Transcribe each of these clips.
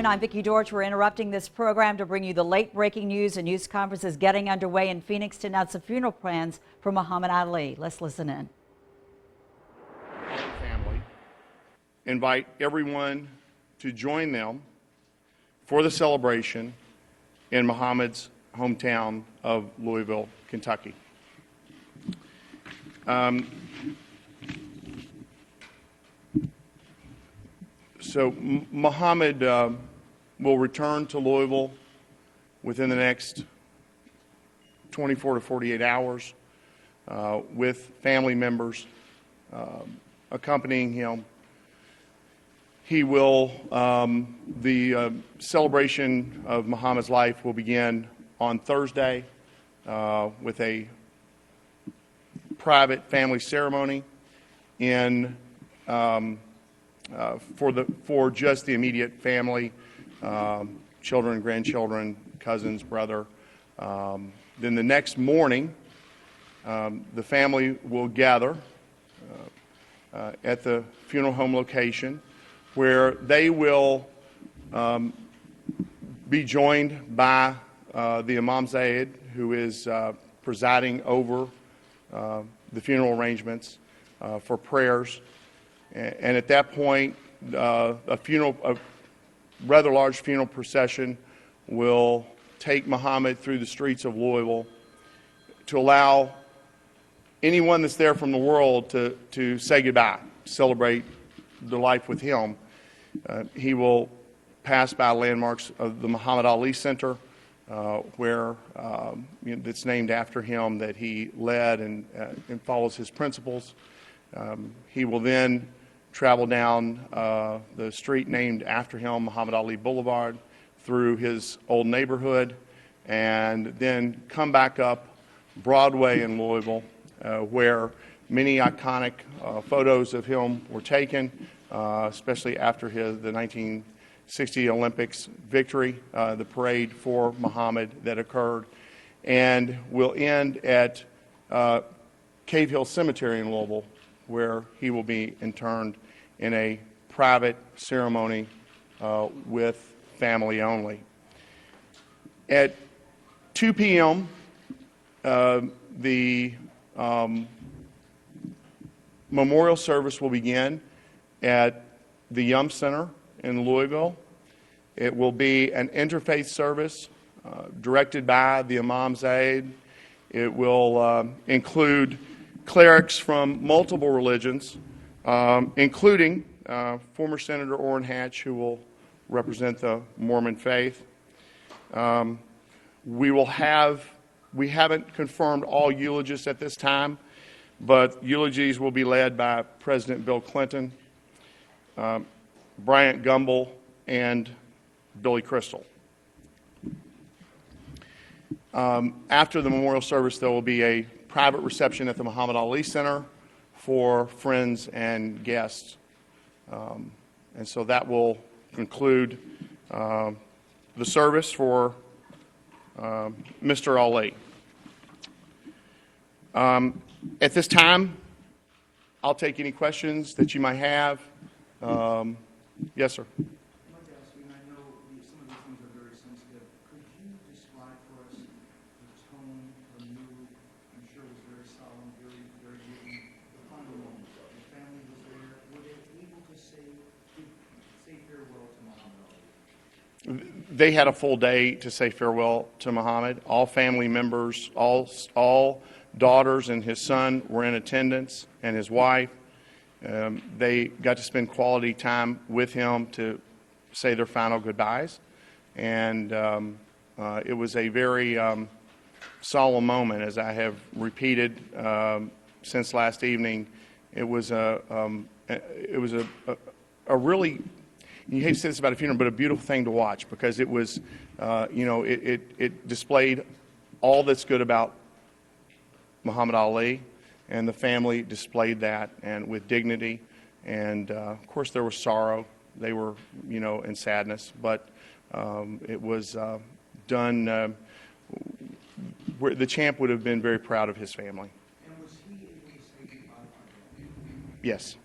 I'm Vicki Dorch. We're interrupting this program to bring you the late breaking news. A news conference is getting underway in Phoenix to announce the funeral plans for Muhammad Ali. Let's listen in. Family invite everyone to join them for the celebration in Muhammad's hometown of Louisville, Kentucky. So Muhammad will return to Louisville within the next 24 to 48 hours with family members accompanying him. He will, the celebration of Muhammad's life will begin on Thursday with a private family ceremony in for just the immediate family, children, grandchildren, cousins, brother. Then the next morning, the family will gather at the funeral home location, where they will be joined by the Imam Zaid, who is presiding over the funeral arrangements for prayers. And at that point, a rather large funeral procession will take Muhammad through the streets of Louisville to allow anyone that's there from the world to say goodbye, celebrate the life with him. He will pass by landmarks of the Muhammad Ali Center, where that's named after him, that he led and follows his principles. He will then travel down the street named after him, Muhammad Ali Boulevard, through his old neighborhood, and then come back up Broadway in Louisville, where many iconic photos of him were taken, especially after the 1960 Olympics victory, the parade for Muhammad that occurred, and will end at Cave Hill Cemetery in Louisville, where he will be interned in a private ceremony with family only. At 2 p.m., the memorial service will begin at the Yum Center in Louisville. It will be an interfaith service directed by the Imam Zaid. It will include clerics from multiple religions, including former Senator Orrin Hatch, who will represent the Mormon faith. We haven't confirmed all eulogists at this time, but eulogies will be led by President Bill Clinton, Bryant Gumbel, and Billy Crystal. After the memorial service, there will be a private reception at the Muhammad Ali Center for friends and guests. And so that will conclude the service for Mr. Ali. At this time, I'll take any questions that you might have. Yes, sir. They had a full day to say farewell to Muhammad. All family members, all daughters and his son were in attendance, and his wife. They got to spend quality time with him to say their final goodbyes. And it was a very solemn moment, as I have repeated since last evening. It was a really, you hate to say this about a funeral, but a beautiful thing to watch, because it was, it displayed all that's good about Muhammad Ali, and the family displayed that, and with dignity. And of course, there was sorrow. They were, in sadness, but it was done. Where the champ would have been very proud of his family. And was he able to say goodbye? Yes.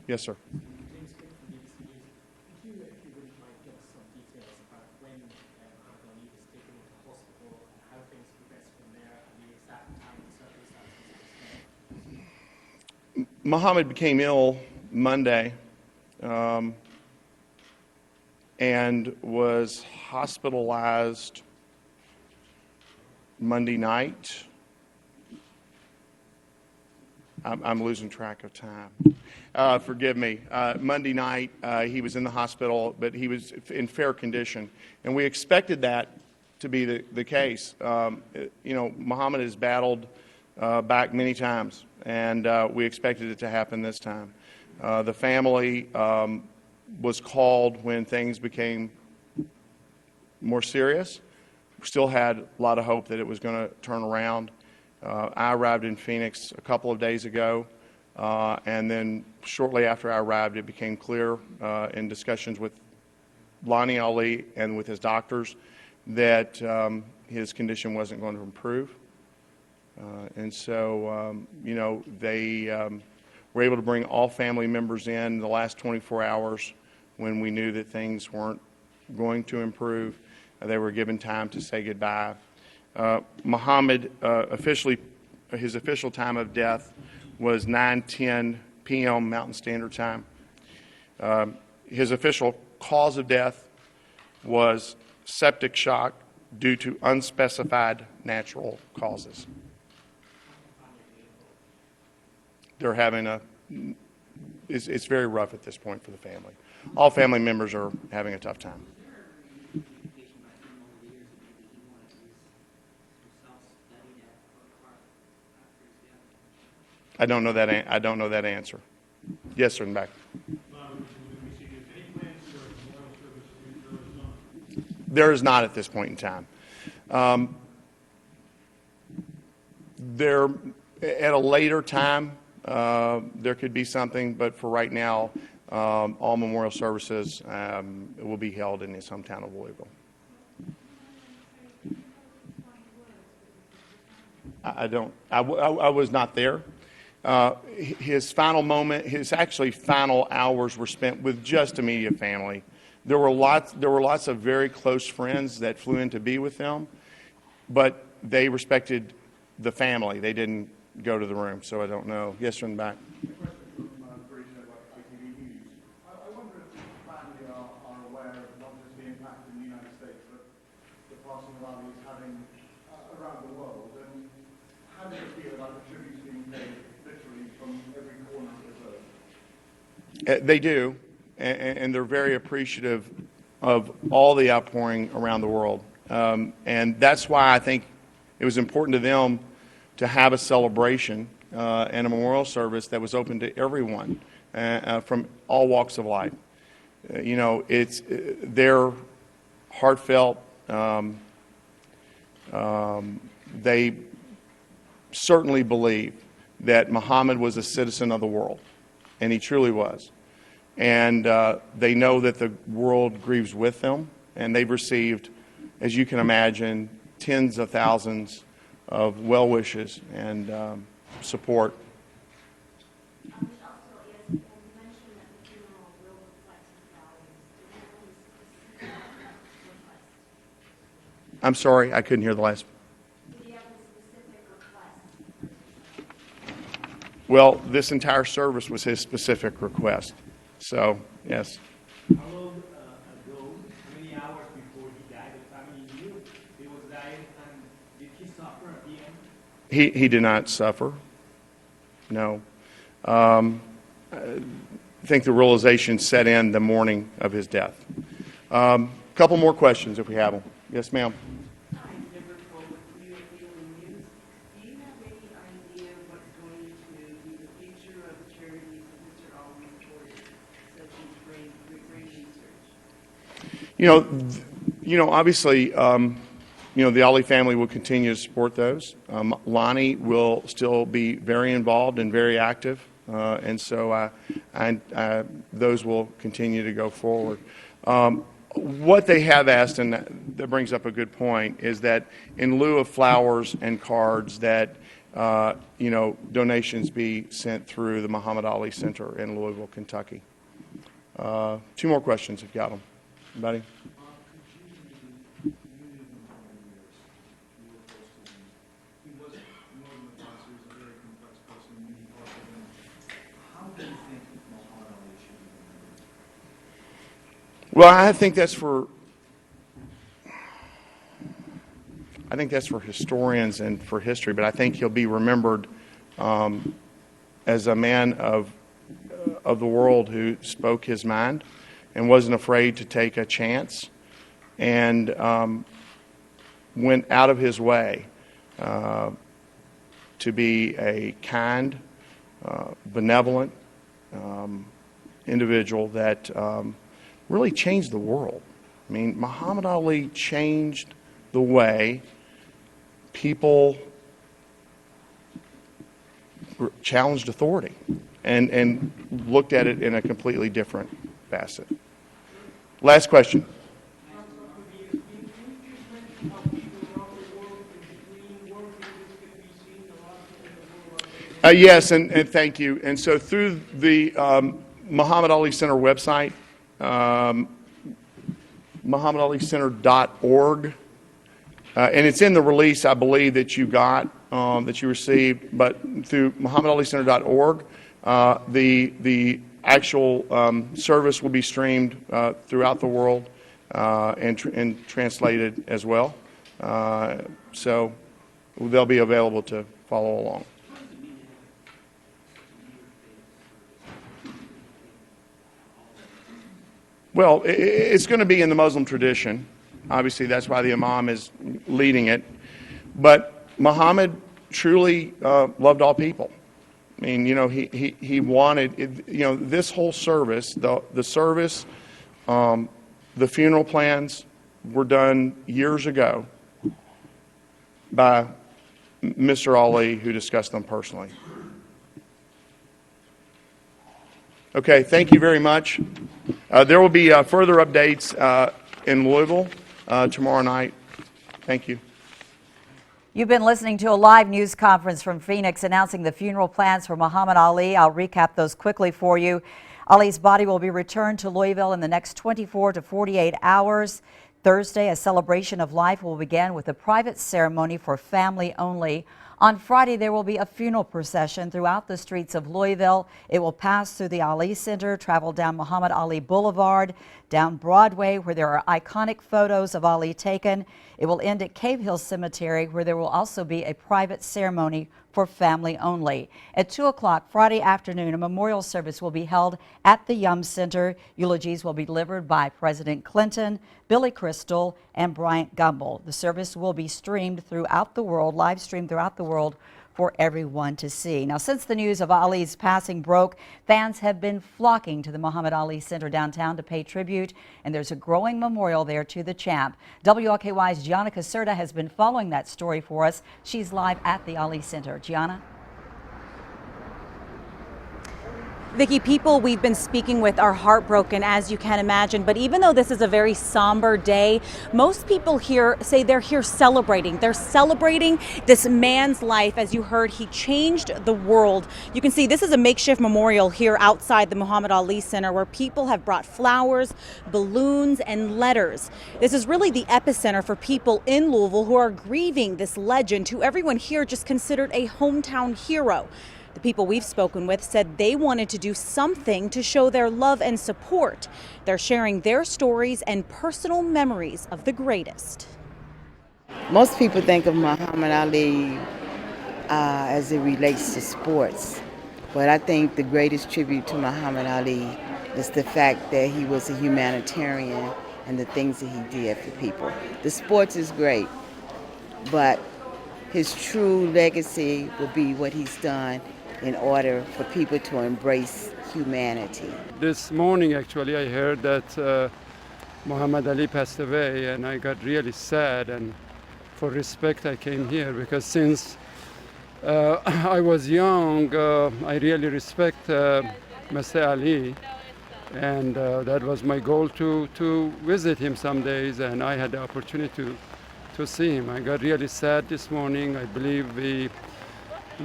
Yes, sir. Could you, if you wouldn't mind, give us some details Muhammad became ill Monday and was hospitalized Monday night. I'm losing track of time. Forgive me. Monday night, he was in the hospital, but he was in fair condition. And we expected that to be the case. Muhammad has battled back many times, and we expected it to happen this time. The family was called when things became more serious. We still had a lot of hope that it was going to turn around. I arrived in Phoenix a couple of days ago, and then shortly after I arrived, it became clear in discussions with Lonnie Ali and with his doctors that his condition wasn't going to improve. And so, they were able to bring all family members in the last 24 hours when we knew that things weren't going to improve. They were given time to say goodbye. Muhammad, his official time of death was 9:10 p.m. Mountain Standard Time. His official cause of death was septic shock due to unspecified natural causes. They're having it's very rough at this point for the family. All family members are having a tough time. I don't know that answer. Yes, sir, in the back. There is not at this point in time. There, at a later time, there could be something, but for right now, all memorial services will be held in his hometown of Louisville. I was not there. His final moment, his actually final hours were spent with just immediate family. There were lots of very close friends that flew in to be with them, but they respected the family. They didn't go to the room, so I don't know. Yes, sir, in the back. I wonder if the family are aware of not just the impact in the United States, but the passing of Ali is having around the world. And how do you feel about the tributes being paid literally from every corner of the globe? They do, and they're very appreciative of all the outpouring around the world. And that's why I think it was important to them to have a celebration and a memorial service that was open to everyone from all walks of life. It's they're heartfelt. They certainly believe that Muhammad was a citizen of the world, and he truly was. And they know that the world grieves with them, and they've received, as you can imagine, tens of thousands of well wishes and support. I'm sorry, I couldn't hear the last. Well, this entire service was his specific request. So, yes. How long ago, how many hours before he died, the family knew he was dying, and did he suffer at the end? He did not suffer. No. I think the realization set in the morning of his death. Couple more questions if we have them. Yes, ma'am. Hi, Deborah Cole with New York Daily News. Do you have any idea what's going to be the future of the charities that Mr. Ali supported, such as brain research? Obviously, the Ali family will continue to support those. Lonnie will still be very involved and very active, and so those will continue to go forward. What they have asked, and that brings up a good point, is that in lieu of flowers and cards, that donations be sent through the Muhammad Ali Center in Louisville, Kentucky. Two more questions, if you got them. Anybody? He was more than a pastor, he was a very complex person, many parts of him. Well, I think that's for historians and for history, but I think he'll be remembered as a man of the world who spoke his mind and wasn't afraid to take a chance and went out of his way to be a kind, benevolent individual that really changed the world. I mean, Muhammad Ali changed the way people challenged authority and looked at it in a completely different facet. Last question. Yes, and thank you. And so through the Muhammad Ali Center website, MuhammadAliCenter.org, and it's in the release, I believe, that you got, that you received, but through MuhammadAliCenter.org, the actual service will be streamed throughout the world and translated as well. So they'll be available to follow along. Well, it's going to be in the Muslim tradition. Obviously, that's why the Imam is leading it. But Muhammad truly loved all people. I mean, you know, he wanted, you know, this whole service, the service, the funeral plans were done years ago by Mr. Ali, who discussed them personally. Okay, thank you very much. There will be further updates in Louisville tomorrow night. Thank you. You've been listening to a live news conference from Phoenix announcing the funeral plans for Muhammad Ali. I'll recap those quickly for you. Ali's body will be returned to Louisville in the next 24 to 48 hours. Thursday, a celebration of life will begin with a private ceremony for family only. On Friday, there will be a funeral procession throughout the streets of Louisville. It will pass through the Ali Center, travel down Muhammad Ali Boulevard, down Broadway, where there are iconic photos of Ali taken. It will end at Cave Hill Cemetery, where there will also be a private ceremony for family only. At 2 o'clock Friday afternoon, a memorial service will be held at the Yum Center. Eulogies will be delivered by President Clinton, Billy Crystal, and Bryant Gumbel. The service will be streamed throughout the world, live streamed throughout the world for everyone to see. Now, since the news of Ali's passing broke, fans have been flocking to the Muhammad Ali Center downtown to pay tribute, and there's a growing memorial there to the champ. WLKY's Gianna Caserta has been following that story for us. She's live at the Ali Center. Gianna? Vicki, people we've been speaking with are heartbroken, as you can imagine. But even though this is a very somber day, most people here say they're here celebrating. They're celebrating this man's life. As you heard, he changed the world. You can see this is a makeshift memorial here outside the Muhammad Ali Center, where people have brought flowers, balloons, and letters. This is really the epicenter for people in Louisville who are grieving this legend, who everyone here just considered a hometown hero. The people we've spoken with said they wanted to do something to show their love and support. They're sharing their stories and personal memories of the greatest. Most people think of Muhammad Ali as it relates to sports, but I think the greatest tribute to Muhammad Ali is the fact that he was a humanitarian and the things that he did for people. The sports is great, but his true legacy will be what he's done in order for people to embrace humanity. This morning, actually, I heard that Muhammad Ali passed away, and I got really sad, and for respect I came here, because since I was young, I really respect Mr. Ali, and that was my goal to visit him some days, and I had the opportunity to see him. I got really sad this morning. I believe we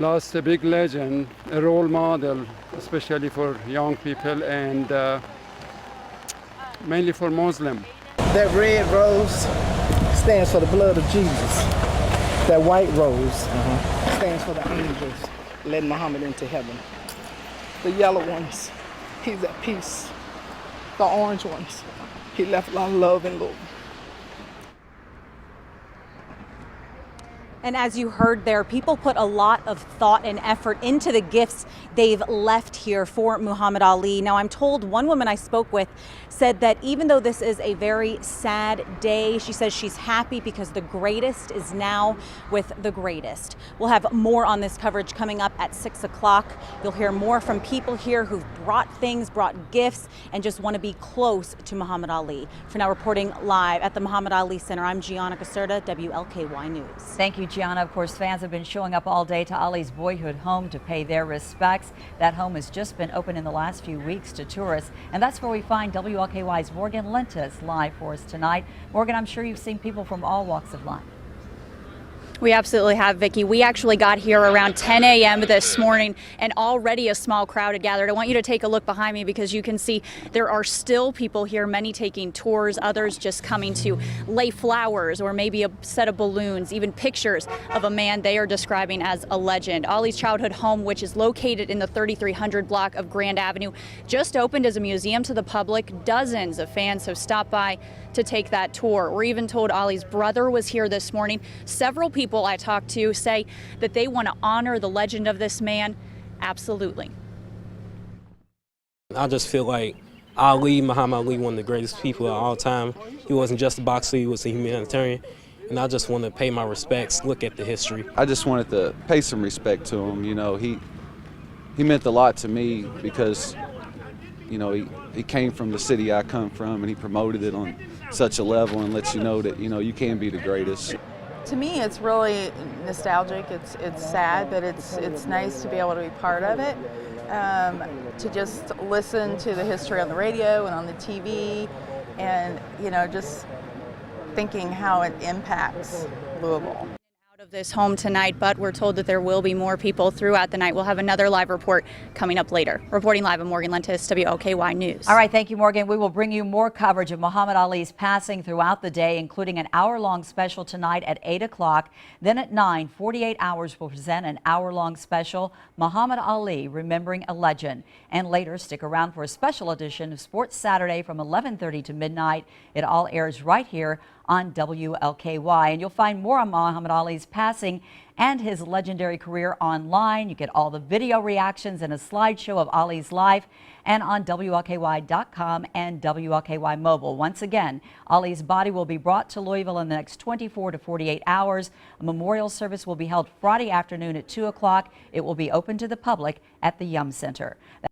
lost a big legend, a role model, especially for young people and mainly for Muslim. That red rose stands for the blood of Jesus. That white rose stands for the angels letting Muhammad into heaven. The yellow ones, he's at peace. The orange ones, He left a lot of love in Louisville. And as you heard there, people put a lot of thought and effort into the gifts they've left here for Muhammad Ali. Now, I'm told one woman I spoke with said that even though this is a very sad day, she says she's happy because the greatest is now with the greatest. We'll have more on this coverage coming up at 6 o'clock. You'll hear more from people here who've brought things, brought gifts, and just want to be close to Muhammad Ali. For now, reporting live at the Muhammad Ali Center, I'm Gianna Caserta, WLKY News. Thank you, Gianna. Of course, fans have been showing up all day to Ali's boyhood home to pay their respects. That home has just been open in the last few weeks to tourists, and that's where we find WLKY's Morgan Lentis live for us tonight. Morgan, I'm sure you've seen people from all walks of life. We absolutely have, Vicki. We actually got here around 10 a.m. this morning, and already a small crowd had gathered. I want you to take a look behind me because you can see there are still people here, many taking tours, others just coming to lay flowers or maybe a set of balloons, even pictures of a man they are describing as a legend. Ali's childhood home, which is located in the 3300 block of Grand Avenue, just opened as a museum to the public. Dozens of fans have stopped by to take that tour. We're even told Ali's brother was here this morning. Several people I talked to say that they want to honor the legend of this man. Absolutely. I just feel like Ali, Muhammad Ali, one of the greatest people of all time. He wasn't just a boxer, he was a humanitarian. And I just want to pay my respects, look at the history. I just wanted to pay some respect to him. You know, he meant a lot to me because, you know, he came from the city I come from, and he promoted it on such a level and lets you know that, you know, you can be the greatest. To me, it's really nostalgic. It's sad, but it's nice to be able to be part of it. To just listen to the history on the radio and on the TV, and you know, just thinking how it impacts Louisville. Of this home tonight, but we're told that there will be more people throughout the night. We'll have another live report coming up later. Reporting live, I'm Morgan Lentis, WLKY News. All right, thank you, Morgan. We will bring you more coverage of Muhammad Ali's passing throughout the day, including an hour-long special tonight at 8 o'clock. Then at 9, 48 Hours will present an hour-long special, Muhammad Ali, Remembering a Legend. And later, stick around for a special edition of Sports Saturday from 11:30 to midnight. It all airs right here on WLKY. And you'll find more on Muhammad Ali's passing and his legendary career online. You get all the video reactions and a slideshow of Ali's life, and on WLKY.com and WLKY Mobile. Once again, Ali's body will be brought to Louisville in the next 24 to 48 hours. A memorial service will be held Friday afternoon at 2 o'clock. It will be open to the public at the Yum Center.